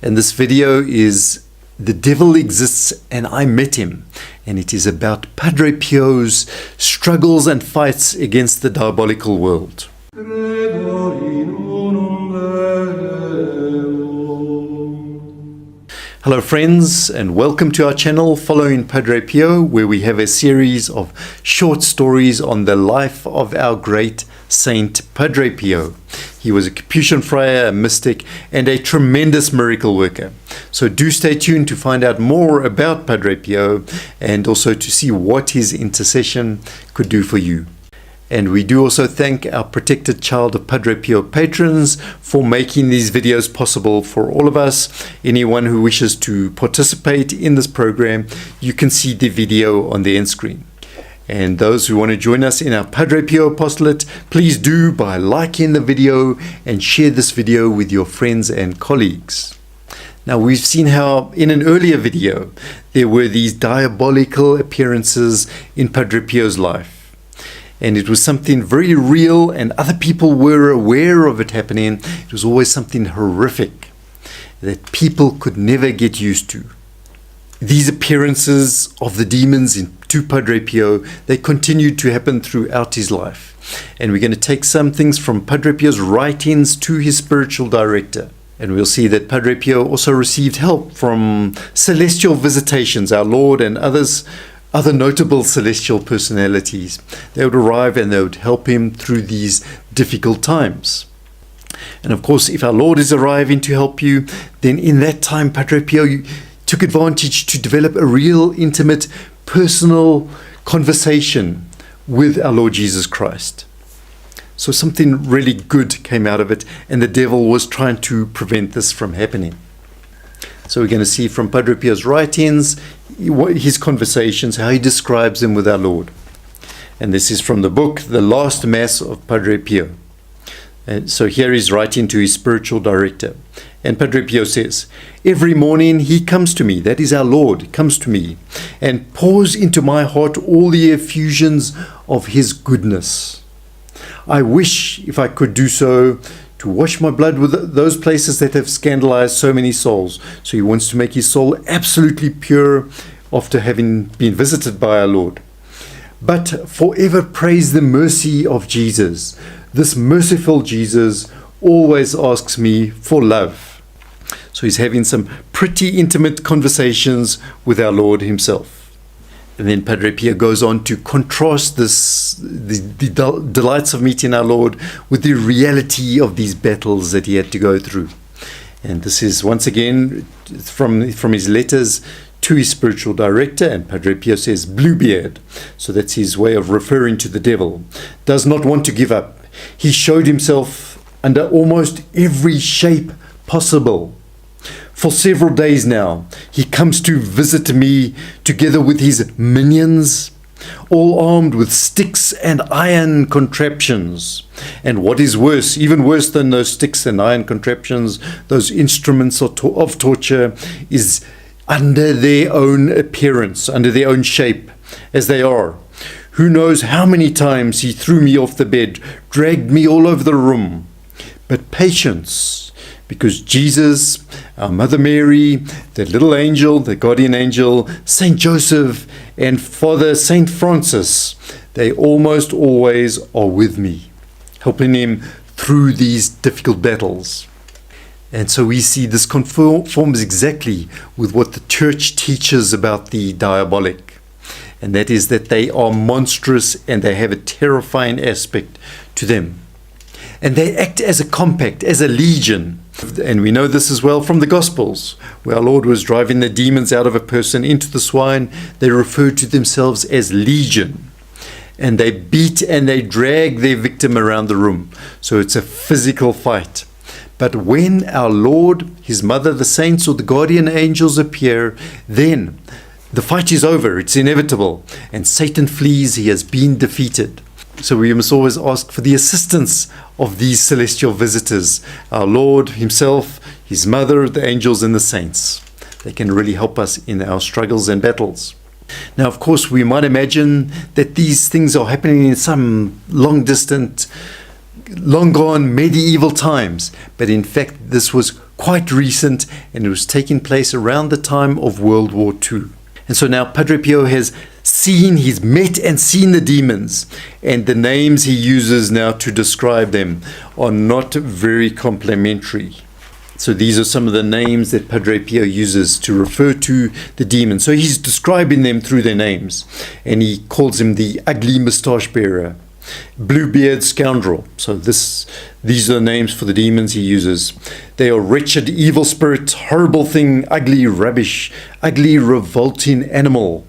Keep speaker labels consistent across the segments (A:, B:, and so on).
A: And this video is The Devil Exists and I Met Him. And it is about Padre Pio's struggles and fights against the diabolical world. Hello friends, and welcome to our channel Following Padre Pio, where we have a series of short stories on the life of our great Saint Padre Pio. He was a Capuchin friar, a mystic, and a tremendous miracle worker. So do stay tuned to find out more about Padre Pio and also to see what his intercession could do for you. And we do also thank our Protected Child of Padre Pio patrons for making these videos possible for all of us. Anyone who wishes to participate in this program, you can see the video on the end screen. And those who want to join us in our Padre Pio apostolate, please do by liking the video and share this video with your friends and colleagues. Now, we've seen how in an earlier video there were these diabolical appearances in Padre Pio's life. And it was something very real, and other people were aware of it happening. It was always something horrific that people could never get used to. These appearances of the demons to Padre Pio, they continued to happen throughout his life. And we're going to take some things from Padre Pio's writings to his spiritual director. And we'll see that Padre Pio also received help from celestial visitations, our Lord and other notable celestial personalities. They would arrive and they would help him through these difficult times. And of course, if our Lord is arriving to help you, then in that time Padre Pio took advantage to develop a real intimate personal conversation with our Lord Jesus Christ. So something really good came out of it, and the devil was trying to prevent this from happening. So we're going to see from Padre Pio's writings, his conversations, how he describes them with our Lord. And this is from the book, The Last Mass of Padre Pio. And so here he's writing to his spiritual director. And Padre Pio says, "Every morning he comes to me," that is our Lord, comes to me, "and pours into my heart all the effusions of his goodness. I wish, if I could do so, to wash my blood with those places that have scandalized so many souls." So he wants to make his soul absolutely pure after having been visited by our Lord. "But forever praise the mercy of Jesus. This merciful Jesus always asks me for love." So he's having some pretty intimate conversations with our Lord himself. And then Padre Pio goes on to contrast the delights of meeting our Lord with the reality of these battles that he had to go through. And this is once again from his letters to his spiritual director. And Padre Pio says, "Bluebeard," so that's his way of referring to the devil, "does not want to give up. He showed himself under almost every shape possible. For several days now, he comes to visit me together with his minions, all armed with sticks and iron contraptions. And what is worse, even worse than those sticks and iron contraptions, those instruments of torture, is under their own appearance, under their own shape, as they are. Who knows how many times he threw me off the bed, dragged me all over the room. But patience, because Jesus, our Mother Mary, the little angel, the guardian angel, Saint Joseph, and Father Saint Francis, they almost always are with me, helping him through these difficult battles." And so we see this conforms exactly with what the Church teaches about the diabolic. And that is that they are monstrous and they have a terrifying aspect to them. And they act as a compact, as a legion. And we know this as well from the Gospels, where our Lord was driving the demons out of a person into the swine. They referred to themselves as legion. And they beat and they drag their victim around the room. So it's a physical fight. But when our Lord, his mother, the saints, or the guardian angels appear, then the fight is over. It's inevitable. And Satan flees. He has been defeated. So we must always ask for the assistance of these celestial visitors, our Lord himself, his mother, the angels, and the saints. They can really help us in our struggles and battles. Now, of course, we might imagine that these things are happening in some long distant long gone medieval times, but in fact this was quite recent, and it was taking place around the time of World War II. And so now Padre Pio he's met and seen the demons, and the names he uses now to describe them are not very complimentary. So these are some of the names that Padre Pio uses to refer to the demons. So he's describing them through their names, and he calls him the ugly moustache bearer, blue-beard scoundrel. So these are the names for the demons he uses. They are wretched, evil spirit, horrible thing, ugly rubbish, ugly revolting animal,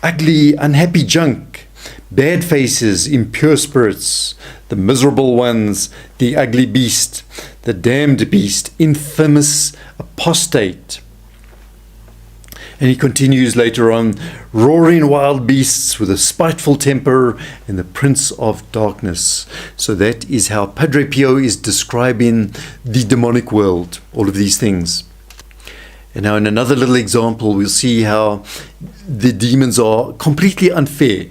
A: ugly unhappy junk, bad faces, impure spirits, the miserable ones, the ugly beast, the damned beast, infamous apostate. And he continues later on, roaring wild beasts with a spiteful temper and the prince of darkness. So that is how Padre Pio is describing the demonic world, all of these things. And now in another little example, we'll see how the demons are completely unfair,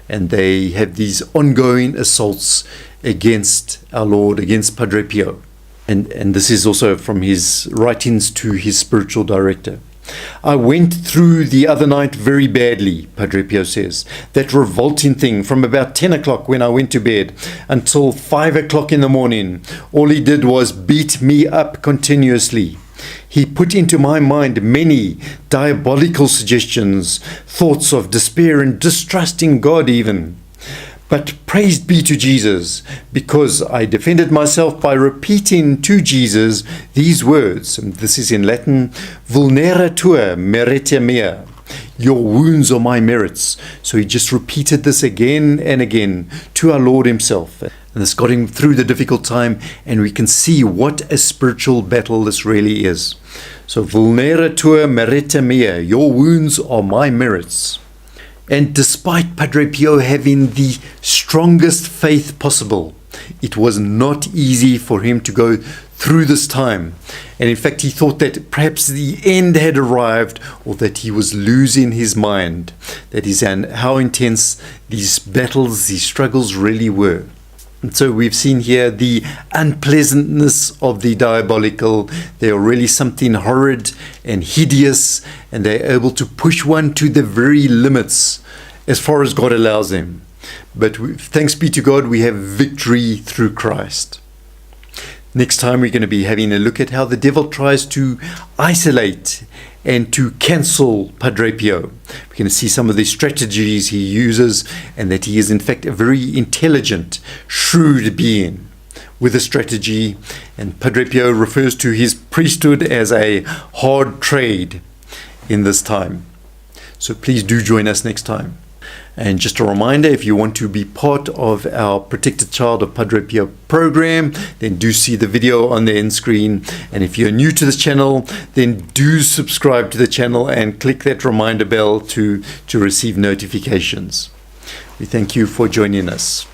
A: and they have these ongoing assaults against our Lord, against Padre Pio. And this is also from his writings to his spiritual director. I went through the other night very badly, Padre Pio says. That revolting thing from about 10 o'clock when I went to bed until 5 o'clock in the morning. All he did was beat me up continuously. He put into my mind many diabolical suggestions, thoughts of despair and distrust in God even. But praised be to Jesus, because I defended myself by repeating to Jesus these words, and this is in Latin, vulnera tua merita mea, your wounds are my merits. So he just repeated this again and again to our Lord himself. And this got him through the difficult time, and we can see what a spiritual battle this really is. So vulnera tua merita mea, your wounds are my merits. And despite Padre Pio having the strongest faith possible, it was not easy for him to go through this time. And in fact, he thought that perhaps the end had arrived, or that he was losing his mind. That is, and how intense these battles, these struggles really were. And so we've seen here the unpleasantness of the diabolical. They are really something horrid and hideous, and they're able to push one to the very limits as far as God allows them. But thanks be to God, we have victory through Christ. Next time we're going to be having a look at how the devil tries to isolate and to cancel Padre Pio. We're going to see some of the strategies he uses, and that he is in fact a very intelligent, shrewd being with a strategy. And Padre Pio refers to his priesthood as a hard trade in this time. So please do join us next time. And just a reminder, if you want to be part of our Protected Child of Padre Pio program, then do see the video on the end screen. And if you're new to this channel, then do subscribe to the channel and click that reminder bell to receive notifications. We thank you for joining us.